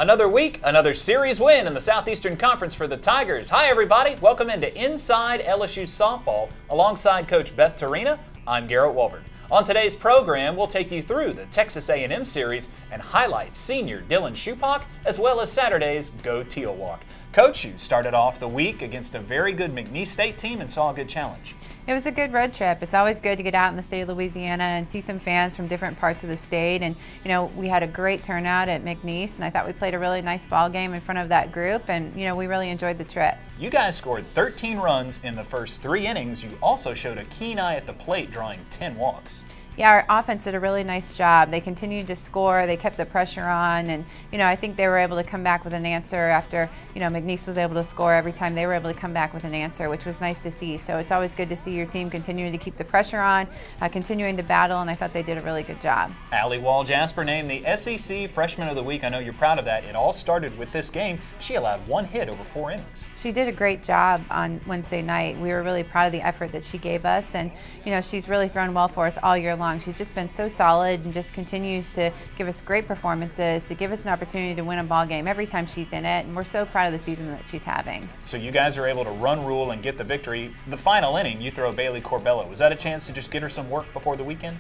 Another week, another series win in the Southeastern Conference for the Tigers. Hi everybody, welcome into Inside LSU Softball. Alongside Coach Beth Tarina, I'm Garrett Walbert. On today's program, we'll take you through the Texas A&M series and highlight senior Dylan Supak, as well as Saturday's Geaux Teal walk. Coach, you started off the week against a very good McNeese State team and saw a good challenge. It was a good road trip. It's always good to get out in the state of Louisiana and see some fans from different parts of the state. And, you know, we had a great turnout at McNeese, and I thought we played a really nice ball game in front of that group, and, you know, we really enjoyed the trip. You guys scored 13 runs in the first 3 innings. You also showed a keen eye at the plate, drawing 10 walks. Yeah, our offense did a really nice job. They continued to score. They kept the pressure on, and you know, I think they were able to come back with an answer after, you know, McNeese was able to score every time they were able to come back with an answer, which was nice to see. So it's always good to see your team continuing to keep the pressure on, continuing to battle, and I thought they did a really good job. Allie Wall-Jasper named the SEC Freshman of the Week. I know you're proud of that. It all started with this game. She allowed 1 hit over 4 innings. She did a great job on Wednesday night. We were really proud of the effort that she gave us, and you know, she's really thrown well for us all year long. She's just been so solid and just continues to give us great performances, to give us an opportunity to win a ball game every time she's in it, and we're so proud of the season that she's having. So you guys are able to run rule and get the victory. The final inning, you throw Bailey Corbella. Was that a chance to just get her some work before the weekend?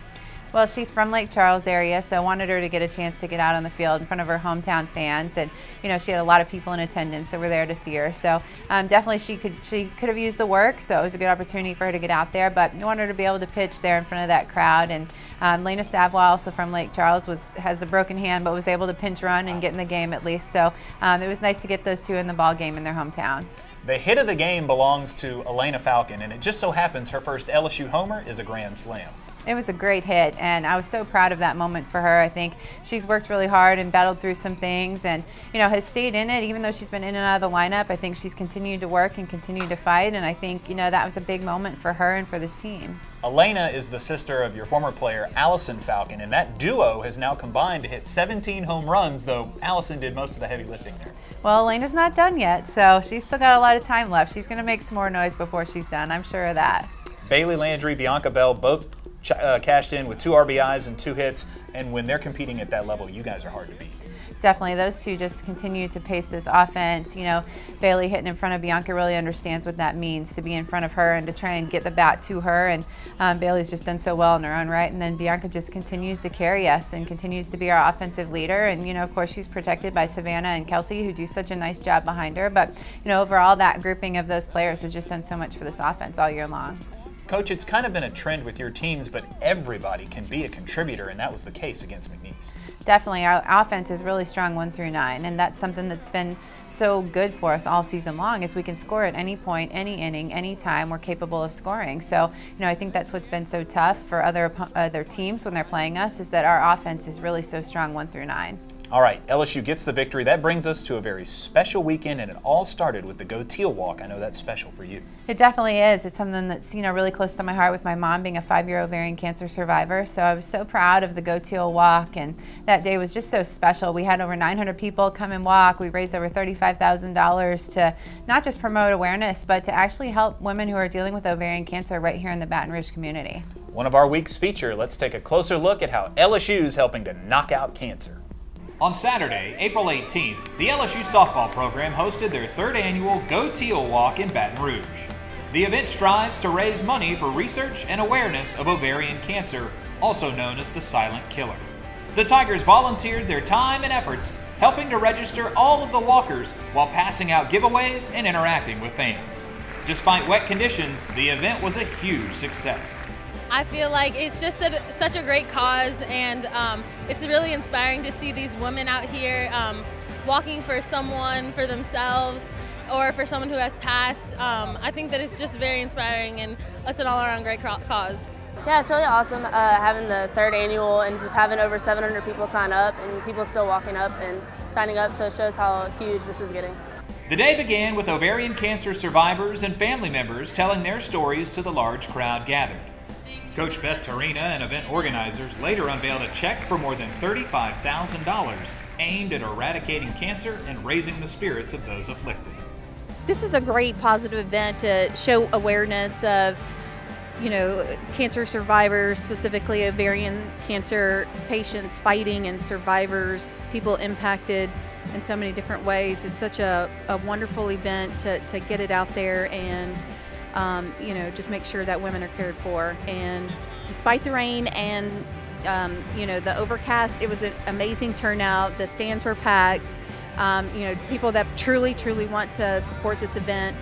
Well, she's from Lake Charles area, so I wanted her to get a chance to get out on the field in front of her hometown fans, and you know, she had a lot of people in attendance that were there to see her. So definitely she could have used the work, so it was a good opportunity for her to get out there. But I wanted her to be able to pitch there in front of that crowd. And Lena Savoy, also from Lake Charles, has a broken hand, but was able to pinch run and get in the game at least. So it was nice to get those two in the ball game in their hometown. The hit of the game belongs to Elena Falcon, and it just so happens her first LSU homer is a grand slam. It was a great hit, and I was so proud of that moment for her. I think she's worked really hard and battled through some things, and you know, has stayed in it even though she's been in and out of the lineup. I think she's continued to work and continued to fight, and I think, you know, that was a big moment for her and for this team. Elena is the sister of your former player Allison Falcon, and that duo has now combined to hit 17 home runs, though Allison did most of the heavy lifting there. Well, Elena's not done yet, so she's still got a lot of time left. She's going to make some more noise before she's done, I'm sure of that. Bailey Landry, Bianca Bell, both cashed in with 2 RBIs and 2 hits, and when they're competing at that level, you guys are hard to beat. Definitely, those two just continue to pace this offense. You know, Bailey hitting in front of Bianca really understands what that means, to be in front of her and to try and get the bat to her, and Bailey's just done so well in her own right, and then Bianca just continues to carry us and continues to be our offensive leader, and you know, of course, she's protected by Savannah and Kelsey, who do such a nice job behind her, but you know, overall, that grouping of those players has just done so much for this offense all year long. Coach, it's kind of been a trend with your teams, but everybody can be a contributor, and that was the case against McNeese. Definitely. Our offense is really strong 1 through 9, and that's something that's been so good for us all season long, is we can score at any point, any inning, any time. We're capable of scoring. So, you know, I think that's what's been so tough for other teams when they're playing us, is that our offense is really so strong 1 through 9. All right, LSU gets the victory. That brings us to a very special weekend, and it all started with the Geaux Teal walk. I know that's special for you. It definitely is. It's something that's, you know, really close to my heart, with my mom being a 5-year ovarian cancer survivor. So I was so proud of the Geaux Teal walk, and that day was just so special. We had over 900 people come and walk. We raised over $35,000 to not just promote awareness, but to actually help women who are dealing with ovarian cancer right here in the Baton Rouge community. One of our week's feature. Let's take a closer look at how LSU is helping to knock out cancer. On Saturday, April 18th, the LSU softball program hosted their 3rd annual Geaux Teal walk in Baton Rouge. The event strives to raise money for research and awareness of ovarian cancer, also known as the silent killer. The Tigers volunteered their time and efforts helping to register all of the walkers while passing out giveaways and interacting with fans. Despite wet conditions, the event was a huge success. I feel like it's just such a great cause, and it's really inspiring to see these women out here walking for someone, for themselves, or for someone who has passed. I think that it's just very inspiring, and it's an all-around great cause. Yeah, it's really awesome having the 3rd annual and just having over 700 people sign up, and people still walking up and signing up, so it shows how huge this is getting. The day began with ovarian cancer survivors and family members telling their stories to the large crowd gathered. Coach Beth Tarina and event organizers later unveiled a check for more than $35,000 aimed at eradicating cancer and raising the spirits of those afflicted. This is a great positive event to show awareness of, you know, cancer survivors, specifically ovarian cancer patients fighting and survivors, people impacted in so many different ways. It's such a wonderful event to get it out there and you know, just make sure that women are cared for. And despite the rain and you know, the overcast, it was an amazing turnout. The stands were packed. You know, people that truly want to support this event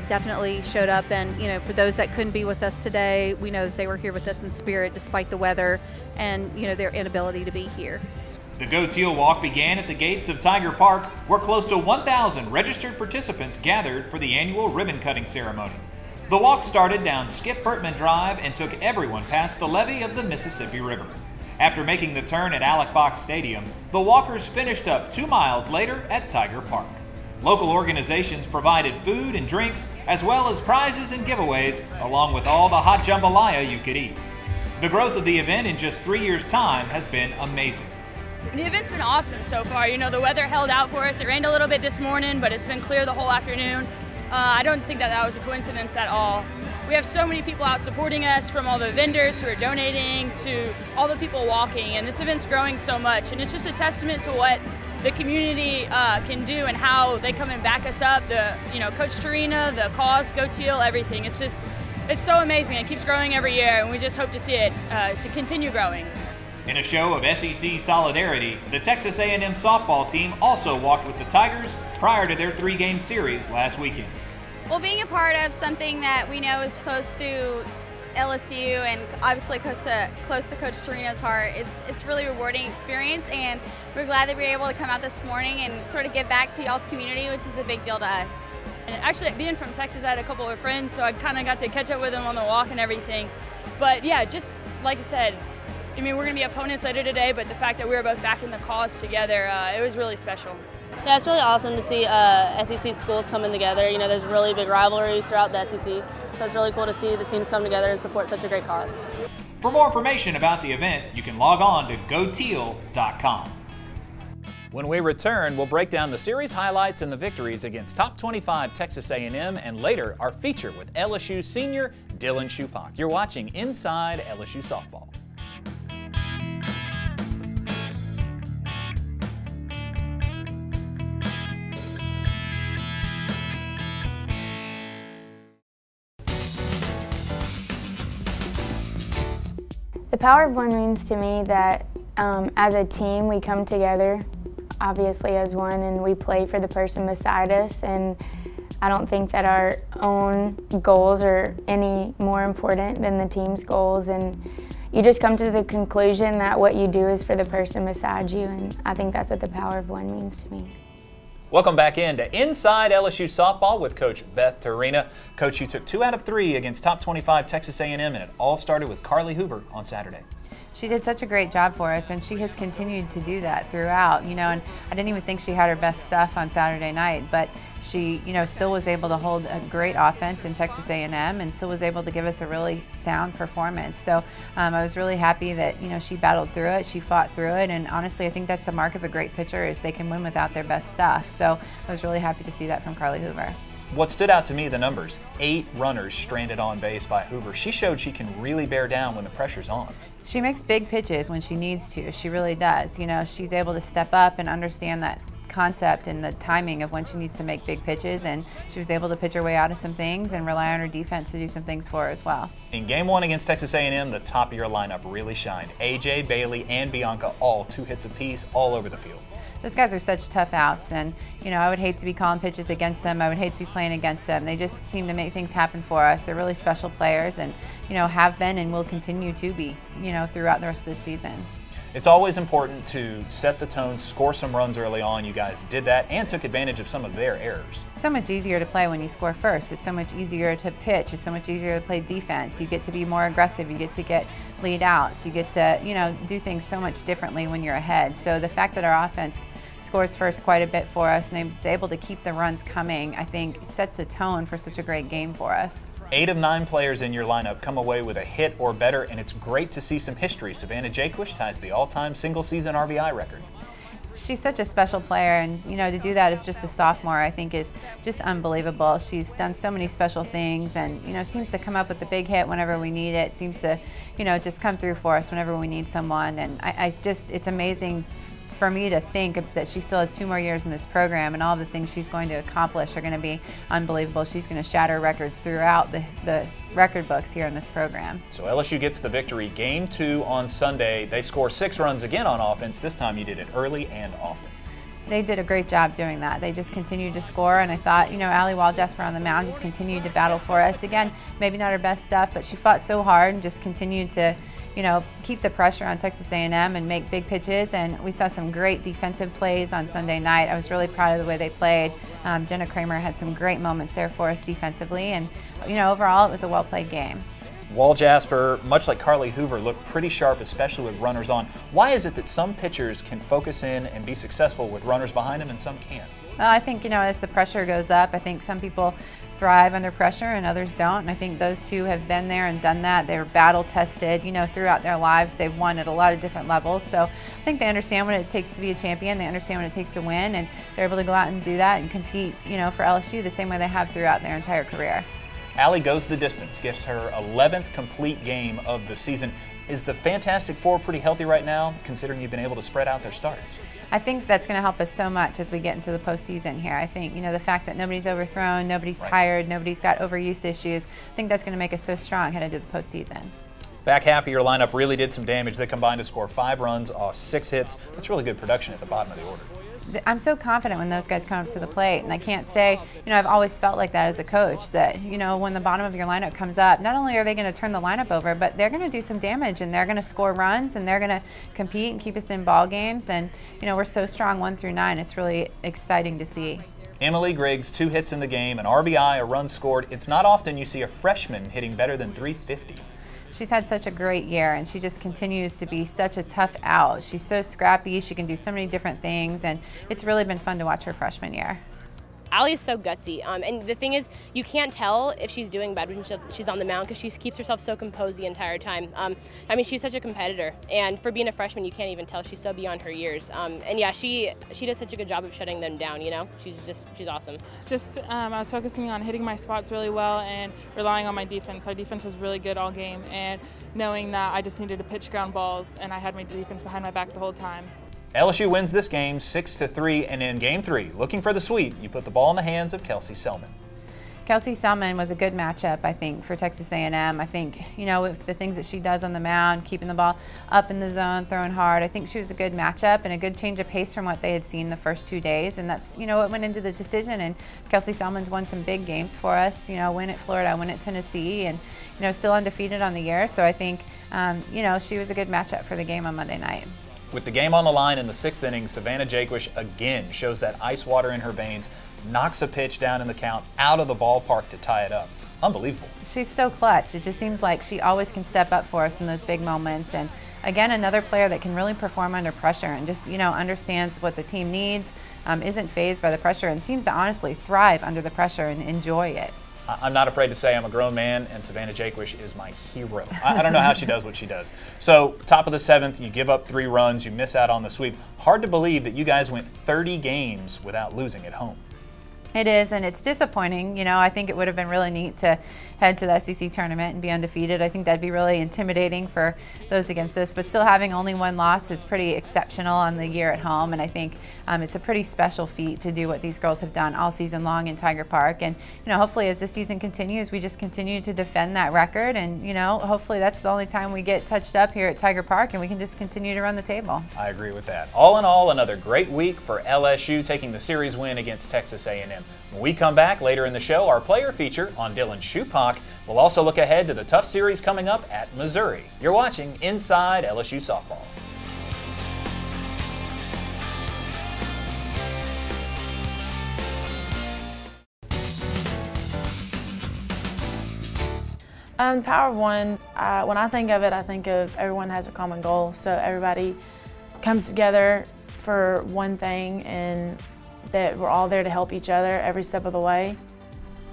definitely showed up. And you know, for those that couldn't be with us today, we know that they were here with us in spirit despite the weather and you know, their inability to be here. The Geaux Teal walk began at the gates of Tiger Park, where close to 1,000 registered participants gathered for the annual ribbon-cutting ceremony. The walk started down Skip Burtman Drive and took everyone past the levee of the Mississippi River. After making the turn at Alex Box Stadium, the walkers finished up 2 miles later at Tiger Park. Local organizations provided food and drinks, as well as prizes and giveaways, along with all the hot jambalaya you could eat. The growth of the event in just 3 years' time has been amazing. The event's been awesome so far. You know, the weather held out for us. It rained a little bit this morning, but it's been clear the whole afternoon. I don't think that was a coincidence at all. We have so many people out supporting us, from all the vendors who are donating to all the people walking, and this event's growing so much, and it's just a testament to what the community can do and how they come and back us up. You know, Coach Tarina, the cause, Geaux Teal, everything. It's so amazing. It keeps growing every year, and we just hope to see it to continue growing. In a show of SEC solidarity, the Texas A&M softball team also walked with the Tigers prior to their 3-game series last weekend. Well, being a part of something that we know is close to LSU and obviously close to Coach Torino's heart, it's really a rewarding experience, and we're glad that we were able to come out this morning and sort of give back to y'all's community, which is a big deal to us. And actually, being from Texas, I had a couple of friends, so I kind of got to catch up with them on the walk and everything. But yeah, just like I said, I mean, we're going to be opponents later today, but the fact that we were both back in the cause together, it was really special. Yeah, it's really awesome to see SEC schools coming together. You know, there's really big rivalries throughout the SEC, so it's really cool to see the teams come together and support such a great cause. For more information about the event, you can log on to GeauxTeal.com. When we return, we'll break down the series highlights and the victories against top 25 Texas A&M, and later our feature with LSU senior Dylan Supak. You're watching Inside LSU Softball. The power of one means to me that as a team we come together, obviously as one, and we play for the person beside us, and I don't think that our own goals are any more important than the team's goals, and you just come to the conclusion that what you do is for the person beside you, and I think that's what the power of one means to me. Welcome back into Inside LSU Softball with Coach Beth Tarina. Coach, you took 2 out of 3 against top 25 Texas A&M, and it all started with Carly Hoover on Saturday. She did such a great job for us, and she has continued to do that throughout, you know, and I didn't even think she had her best stuff on Saturday night, but she, you know, still was able to hold a great offense in Texas A&M and still was able to give us a really sound performance. So I was really happy that, you know, she battled through it, she fought through it, and honestly I think that's the mark of a great pitcher, is they can win without their best stuff. So I was really happy to see that from Carly Hoover. What stood out to me, the numbers: 8 runners stranded on base by Hoover. She showed she can really bear down when the pressure's on. She makes big pitches when she needs to. She really does. You know, she's able to step up and understand that concept and the timing of when she needs to make big pitches, and she was able to pitch her way out of some things and rely on her defense to do some things for her as well. In Game 1 against Texas A&M, the top of your lineup really shined. AJ, Bailey, and Bianca, all 2 hits apiece, all over the field. Those guys are such tough outs, and you know, I would hate to be calling pitches against them. I would hate to be playing against them. They just seem to make things happen for us. They're really special players, and you know, have been and will continue to be, you know, throughout the rest of the season. It's always important to set the tone, score some runs early on. You guys did that and took advantage of some of their errors. It's so much easier to play when you score first. It's so much easier to pitch. It's so much easier to play defense. You get to be more aggressive. You get to get lead outs. You get to, you know, do things so much differently when you're ahead. So the fact that our offense scores first quite a bit for us and is able to keep the runs coming, I think sets the tone for such a great game for us. 8 of 9 players in your lineup come away with a hit or better, and it's great to see some history. Savannah Jaquish ties the all-time single-season RBI record. She's such a special player, and you know, to do that as just a sophomore, I think is just unbelievable. She's done so many special things, and you know, seems to come up with a big hit whenever we need it. Seems to, you know, just come through for us whenever we need someone, and I just, it's amazing for me to think that she still has 2 more years in this program, and all the things she's going to accomplish are going to be unbelievable. She's going to shatter records throughout the record books here in this program. So LSU gets the victory. Game 2 on Sunday. They score 6 runs again on offense. This time you did it early and often. They did a great job doing that. They just continued to score, and I thought, Allie Walljasper on the mound just continued to battle for us. Again, maybe not her best stuff, but she fought so hard and just continued to, keep the pressure on Texas A&M and make big pitches, and we saw some great defensive plays on Sunday night. I was really proud of the way they played. Jenna Kramer had some great moments there for us defensively, and, overall it was a well-played game. Walljasper, much like Carly Hoover, looked pretty sharp, especially with runners on. Why is it that some pitchers can focus in and be successful with runners behind them and some can't? Well, I think, as the pressure goes up, I think some people thrive under pressure and others don't. And I think those two have been there and done that. They're battle tested, throughout their lives. They've won at a lot of different levels. So I think they understand what it takes to be a champion. They understand what it takes to win, and they're able to go out and do that and compete, for LSU the same way they have throughout their entire career. Allie goes the distance, gets her 11th complete game of the season. Is the Fantastic Four pretty healthy right now, considering you've been able to spread out their starts? I think that's going to help us so much as we get into the postseason here. I think, the fact that nobody's overthrown, nobody's tired, nobody's got overuse issues, I think that's going to make us so strong headed to the postseason. Back half of your lineup really did some damage. They combined to score 5 runs off 6 hits. That's really good production at the bottom of the order. I'm so confident when those guys come up to the plate, and I can't say, I've always felt like that as a coach, that, when the bottom of your lineup comes up, not only are they going to turn the lineup over, but they're going to do some damage, and they're going to score runs, and they're going to compete and keep us in ball games, and, we're so strong 1 through 9. It's really exciting to see. Emily Griggs, 2 hits in the game, an RBI, a run scored. It's not often you see a freshman hitting better than .350. She's had such a great year, and she just continues to be such a tough out. She's so scrappy. She can do so many different things, and it's really been fun to watch her freshman year. Allie is so gutsy, and the thing is, you can't tell if she's doing bad when she's on the mound because she keeps herself so composed the entire time. She's such a competitor, and for being a freshman, you can't even tell. She's so beyond her years. And yeah, she does such a good job of shutting them down. She's awesome. I was focusing on hitting my spots really well and relying on my defense. Our defense was really good all game, and knowing that I just needed to pitch ground balls, and I had my defense behind my back the whole time. LSU wins this game 6-3, and in Game 3, looking for the sweep, you put the ball in the hands of Kelsey Selman. Kelsey Selman was a good matchup, I think, for Texas A&M. I think, with the things that she does on the mound, keeping the ball up in the zone, throwing hard, I think she was a good matchup and a good change of pace from what they had seen the first 2 days. And that's, what went into the decision. And Kelsey Selman's won some big games for us, win at Florida, win at Tennessee, and, still undefeated on the year. So I think, she was a good matchup for the game on Monday night. With the game on the line in the 6th inning, Savannah Jaquish again shows that ice water in her veins, knocks a pitch down in the count out of the ballpark to tie it up. Unbelievable. She's so clutch. It just seems like she always can step up for us in those big moments. And again, another player that can really perform under pressure and just, understands what the team needs, isn't fazed by the pressure, and seems to honestly thrive under the pressure and enjoy it. I'm not afraid to say I'm a grown man, and Savannah Jaquish is my hero. I don't know how she does what she does. So, top of the 7th, you give up 3 runs, you miss out on the sweep. Hard to believe that you guys went 30 games without losing at home. It is, and it's disappointing. I think it would have been really neat to head to the SEC tournament and be undefeated. I think that'd be really intimidating for those against us, but still having only 1 loss is pretty exceptional on the year at home, and I think it's a pretty special feat to do what these girls have done all season long in Tiger Park. And hopefully as the season continues, we just continue to defend that record, and hopefully that's the only time we get touched up here at Tiger Park, and we can just continue to run the table. I agree with that. All in all, another great week for LSU, taking the series win against Texas A&M. When we come back later in the show, our player feature on Dylan Supak. We'll also look ahead to the tough series coming up at Missouri. You're watching Inside LSU Softball. Power of One, when I think of it, I think of everyone has a common goal. So everybody comes together for one thing, and that we're all there to help each other every step of the way.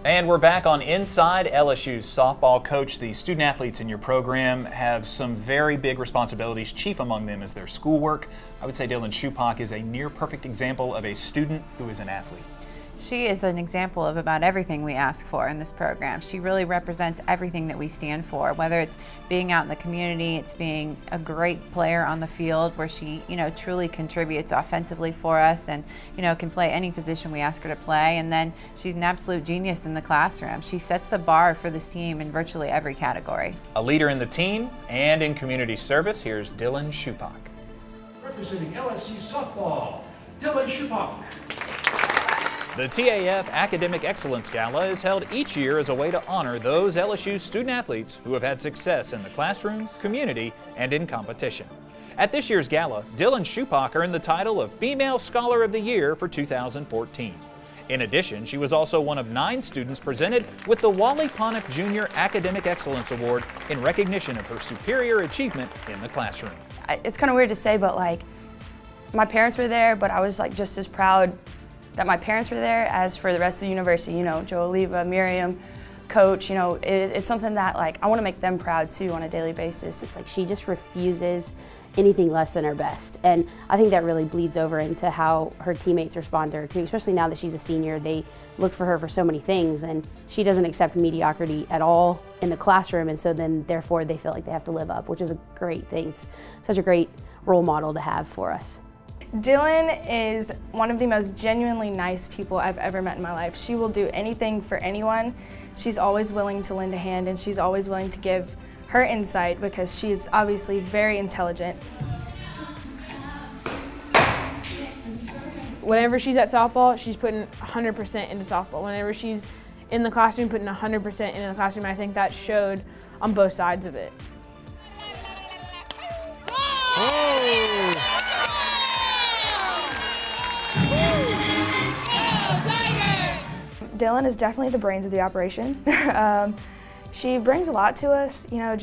And we're back on Inside LSU Softball. Coach, the student athletes in your program have some very big responsibilities. Chief among them is their schoolwork. I would say Dylan Supak is a near perfect example of a student who is an athlete. She is an example of about everything we ask for in this program. She really represents everything that we stand for, whether it's being out in the community, it's being a great player on the field where she, truly contributes offensively for us and, can play any position we ask her to play. And then she's an absolute genius in the classroom. She sets the bar for this team in virtually every category. A leader in the team and in community service, here's Dylan Supak. Representing LSU Softball, Dylan Supak. The TAF Academic Excellence Gala is held each year as a way to honor those LSU student-athletes who have had success in the classroom, community, and in competition. At this year's gala, Dylan Supak earned the title of Female Scholar of the Year for 2014. In addition, she was also one of 9 students presented with the Wally Pontiff Jr. Academic Excellence Award in recognition of her superior achievement in the classroom. It's kind of weird to say, but my parents were there, but I was just as proud that my parents were there as for the rest of the university. Joe, Oliva, Miriam, Coach, it's something that I want to make them proud too on a daily basis. It's she just refuses anything less than her best. And I think that really bleeds over into how her teammates respond to her too, especially now that she's a senior. They look for her for so many things, and she doesn't accept mediocrity at all in the classroom, and so then therefore they feel like they have to live up, which is a great thing. It's such a great role model to have for us. Dylan is one of the most genuinely nice people I've ever met in my life. She will do anything for anyone. She's always willing to lend a hand, and she's always willing to give her insight because she's obviously very intelligent. Whenever she's at softball, she's putting 100% into softball. Whenever she's in the classroom, putting 100% into the classroom, I think that showed on both sides of it. Dylan is definitely the brains of the operation. She brings a lot to us, her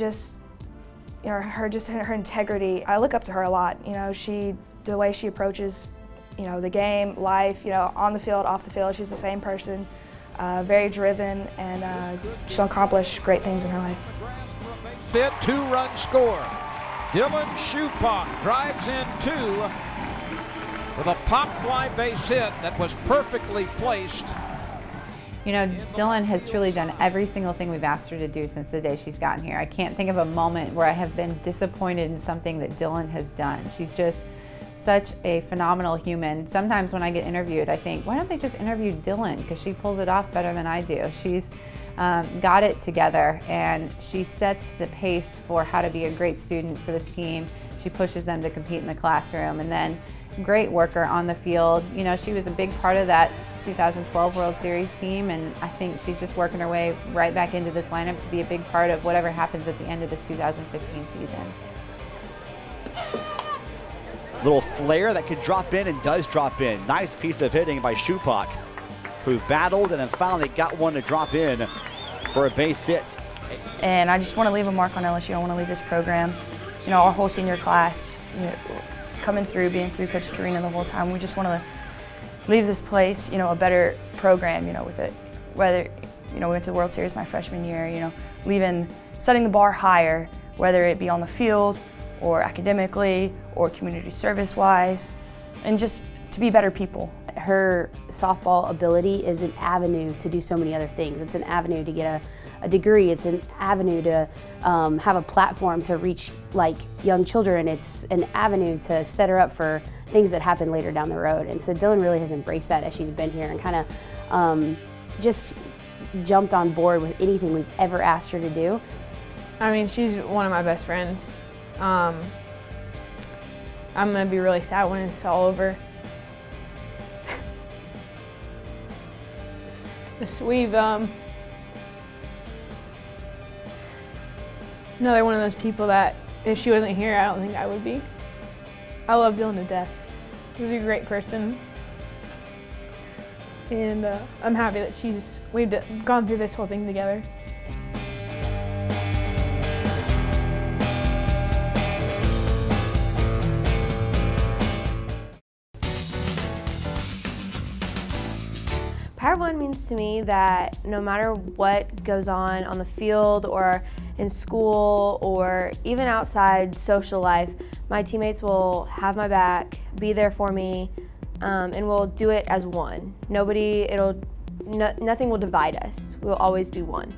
integrity. I look up to her a lot. The way she approaches, the game, life, on the field, off the field. She's the same person, very driven, and she'll accomplish great things in her life. 2-run score. Dylan Supak drives in 2 with a pop fly base hit that was perfectly placed. Dylan has truly done every single thing we've asked her to do since the day she's gotten here. I can't think of a moment where I have been disappointed in something that Dylan has done. She's just such a phenomenal human. Sometimes when I get interviewed, I think, why don't they just interview Dylan? Because she pulls it off better than I do. She's got it together, and she sets the pace for how to be a great student for this team. She pushes them to compete in the classroom, and then great worker on the field. She was a big part of that 2012 World Series team, and I think she's just working her way right back into this lineup to be a big part of whatever happens at the end of this 2015 season. Little flare that could drop in and does drop in. Nice piece of hitting by Supak, who battled and then finally got one to drop in for a base hit. And I just want to leave a mark on LSU. I want to leave this program, our whole senior class, coming through, being through Coach Torino the whole time. We just want to leave this place, a better program, with it. Whether, we went to the World Series my freshman year, setting the bar higher, whether it be on the field or academically or community service-wise, and just to be better people. Her softball ability is an avenue to do so many other things. It's an avenue to get a degree. It's an avenue to have a platform to reach young children. It's an avenue to set her up for things that happen later down the road. And so Dylan really has embraced that as she's been here and kind of just jumped on board with anything we've ever asked her to do. I mean, she's one of my best friends. I'm gonna be really sad when it's all over. We've another one of those people that if she wasn't here, I don't think I would be. I love Dylan to death. She's a great person, and I'm happy that we've gone through this whole thing together. Power One means to me that no matter what goes on the field or in school or even outside social life, my teammates will have my back, be there for me, and we'll do it as one. Nothing will divide us. We'll always be one.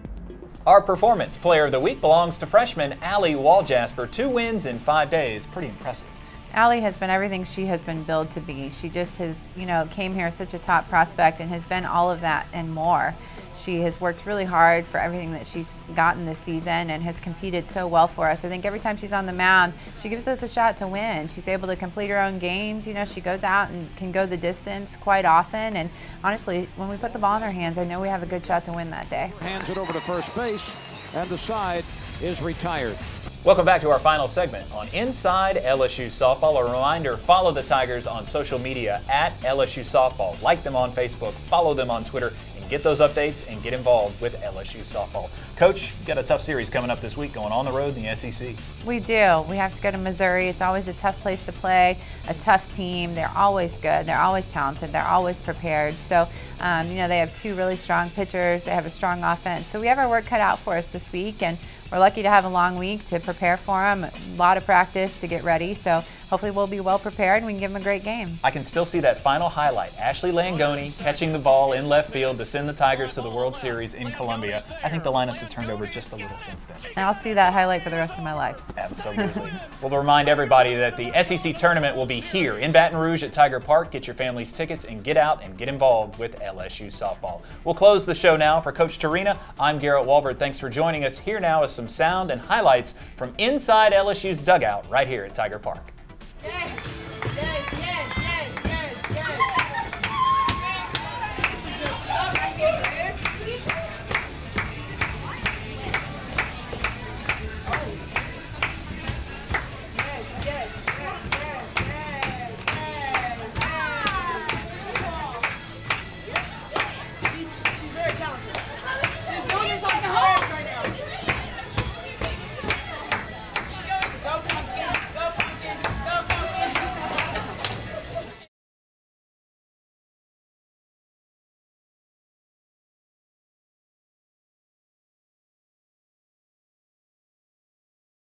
Our Performance Player of the Week belongs to freshman Allie Waljasper. 2 wins in 5 days. Pretty impressive. Allie has been everything she has been billed to be. She just has, came here as such a top prospect and has been all of that and more. She has worked really hard for everything that she's gotten this season and has competed so well for us. I think every time she's on the mound, she gives us a shot to win. She's able to complete her own games. She goes out and can go the distance quite often. And honestly, when we put the ball in her hands, I know we have a good shot to win that day. Hands it over to first base, and the side is retired. Welcome back to our final segment on Inside LSU Softball. A reminder, follow the Tigers on social media at LSU Softball. Like them on Facebook, follow them on Twitter, and get those updates and get involved with LSU Softball. Coach, you've got a tough series coming up this week, going on the road in the SEC. We do. We have to go to Missouri. It's always a tough place to play, a tough team. They're always good. They're always talented. They're always prepared. So, they have 2 really strong pitchers. They have a strong offense. So we have our work cut out for us this week, and we're lucky to have a long week to prepare for them, a lot of practice to get ready, so hopefully we'll be well prepared and we can give them a great game. I can still see that final highlight, Ashley Langoni catching the ball in left field to send the Tigers to the World Series in Columbia. I think the lineups have turned over just a little since then. And I'll see that highlight for the rest of my life. Absolutely. We'll remind everybody that the SEC tournament will be here in Baton Rouge at Tiger Park. Get your family's tickets and get out and get involved with LSU Softball. We'll close the show now. For Coach Tarina, I'm Garrett Walbert. Thanks for joining us. Here now is some sound and highlights from inside LSU's dugout right here at Tiger Park. Jay.